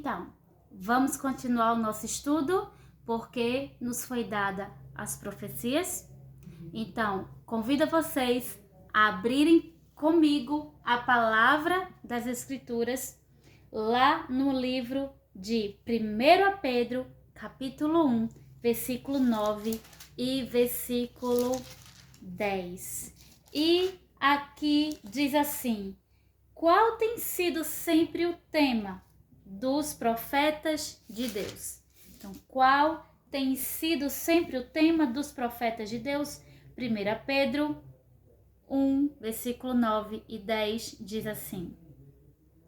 Então, vamos continuar o nosso estudo, porque nos foi dada as profecias. Então, convido vocês a abrirem comigo a palavra das Escrituras lá no livro de 1 Pedro, capítulo 1, versículo 9 e versículo 10. E aqui diz assim: qual tem sido sempre o tema dos profetas de Deus? Então, qual tem sido sempre o tema dos profetas de Deus? 1 Pedro 1, versículo 9 e 10 diz assim: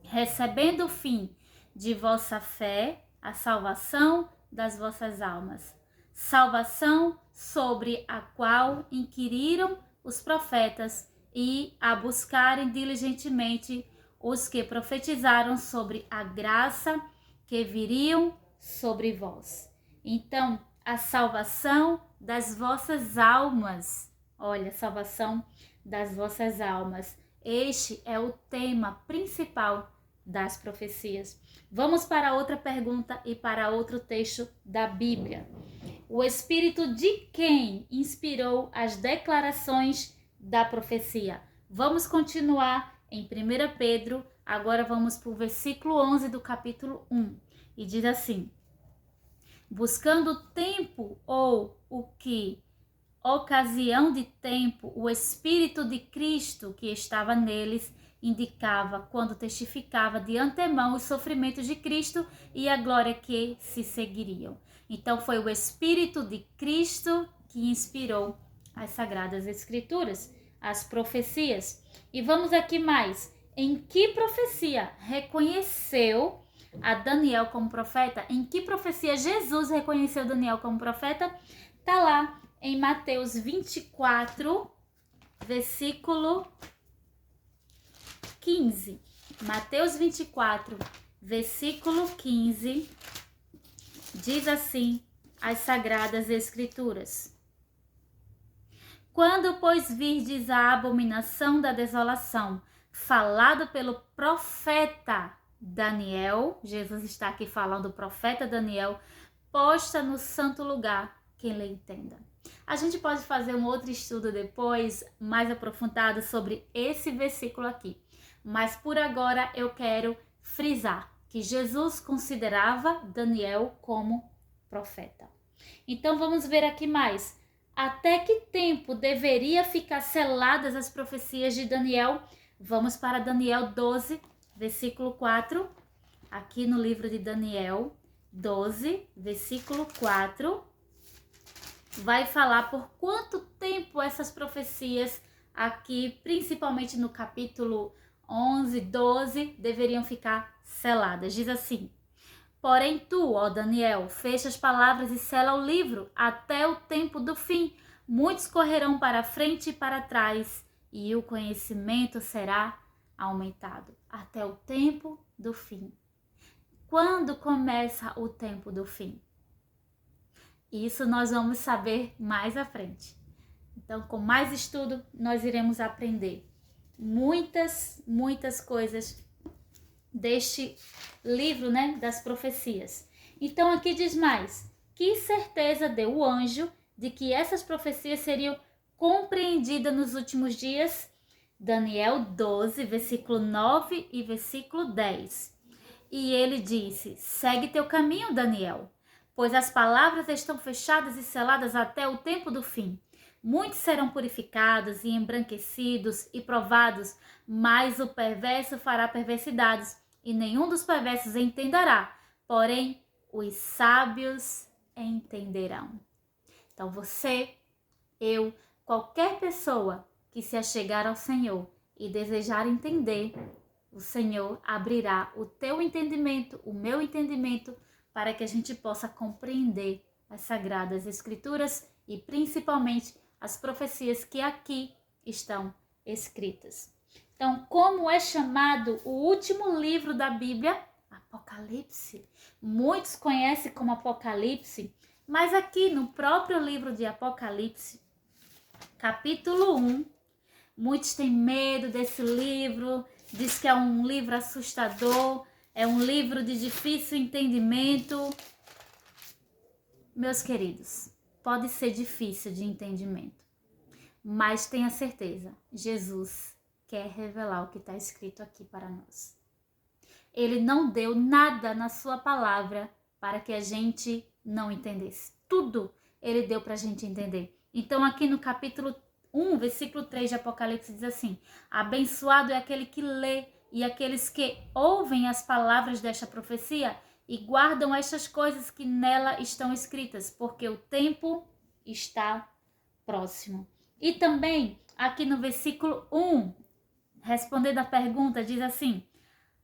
recebendo o fim de vossa fé, a salvação das vossas almas. Salvação sobre a qual inquiriram os profetas e a buscarem diligentemente os que profetizaram sobre a graça que viriam sobre vós. Então, a salvação das vossas almas. Olha, salvação das vossas almas. Este é o tema principal das profecias. Vamos para outra pergunta e para outro texto da Bíblia. O Espírito de quem inspirou as declarações da profecia? Vamos continuar em 1 Pedro, agora vamos para o versículo 11 do capítulo 1. E diz assim: buscando o tempo ou o que ocasião de tempo, o Espírito de Cristo que estava neles indicava quando testificava de antemão os sofrimentos de Cristo e a glória que se seguiriam. Então foi o Espírito de Cristo que inspirou as Sagradas Escrituras, as profecias. E vamos aqui mais. Em que profecia reconheceu a Daniel como profeta? Em que profecia Jesus reconheceu Daniel como profeta? Está lá em Mateus 24, versículo 15. Mateus 24, versículo 15, diz assim as Sagradas Escrituras: quando, pois, virdes a abominação da desolação, falado pelo profeta Daniel, Jesus está aqui falando do profeta Daniel, posta no santo lugar, quem lhe entenda. A gente pode fazer um outro estudo depois, mais aprofundado sobre esse versículo aqui. Mas por agora eu quero frisar que Jesus considerava Daniel como profeta. Então vamos ver aqui mais. Até que tempo deveria ficar seladas as profecias de Daniel? Vamos para Daniel 12, versículo 4. Aqui no livro de Daniel 12, versículo 4. Vai falar por quanto tempo essas profecias aqui, principalmente no capítulo 11, 12, deveriam ficar seladas. Diz assim: porém tu, ó Daniel, fecha as palavras e sela o livro até o tempo do fim. Muitos correrão para frente e para trás, e o conhecimento será aumentado. Até o tempo do fim. Quando começa o tempo do fim? Isso nós vamos saber mais à frente. Então, com mais estudo, nós iremos aprender muitas coisas deste livro, né, das profecias. Então, aqui diz mais: que certeza deu o anjo de que essas profecias seriam compreendidas nos últimos dias? Daniel 12, versículo 9 e versículo 10. E ele disse: segue teu caminho, Daniel, pois as palavras estão fechadas e seladas até o tempo do fim. Muitos serão purificados e embranquecidos e provados, mas o perverso fará perversidades, e nenhum dos perversos entenderá, porém os sábios entenderão. Então você, eu, qualquer pessoa que se achegar ao Senhor e desejar entender, o Senhor abrirá o teu entendimento, o meu entendimento, para que a gente possa compreender as Sagradas Escrituras e principalmente as profecias que aqui estão escritas. Então, como é chamado o último livro da Bíblia? Apocalipse. Muitos conhecem como Apocalipse, mas aqui no próprio livro de Apocalipse, capítulo 1, muitos têm medo desse livro, diz que é um livro assustador, É um livro de difícil entendimento. Meus queridos, pode ser difícil de entendimento, mas tenha certeza, Jesus quer revelar o que está escrito aqui para nós. Ele não deu nada na sua palavra para que a gente não entendesse. Tudo ele deu para a gente entender. Então aqui no capítulo 1, versículo 3 de Apocalipse diz assim: abençoado é aquele que lê e aqueles que ouvem as palavras desta profecia e guardam estas coisas que nela estão escritas, porque o tempo está próximo. E também aqui no versículo 1, respondendo a pergunta, diz assim: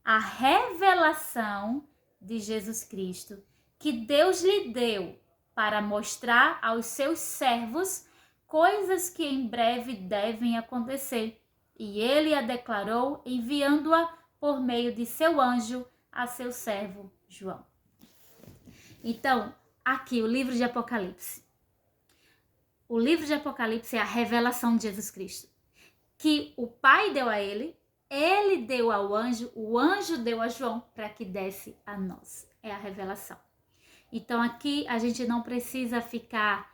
a revelação de Jesus Cristo que Deus lhe deu para mostrar aos seus servos coisas que em breve devem acontecer. E ele a declarou, enviando-a por meio de seu anjo a seu servo João. Então, aqui o livro de Apocalipse. O livro de Apocalipse é a revelação de Jesus Cristo, que o Pai deu a ele deu ao anjo, o anjo deu a João para que desse a nós. É a revelação. Então aqui a gente não precisa ficar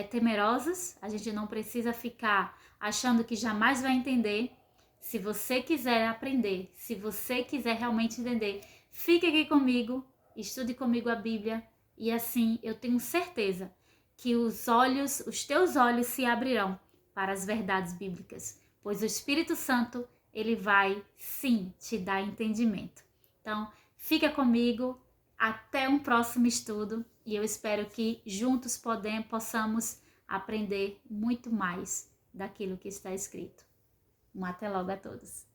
temerosos, a gente não precisa ficar achando que jamais vai entender. Se você quiser aprender, se você quiser realmente entender, fique aqui comigo, estude comigo a Bíblia e assim eu tenho certeza que os teus olhos se abrirão para as verdades bíblicas, pois o Espírito Santo, ele vai sim te dar entendimento. Então, fica comigo, até um próximo estudo e eu espero que juntos possamos aprender muito mais daquilo que está escrito. Até logo a todos.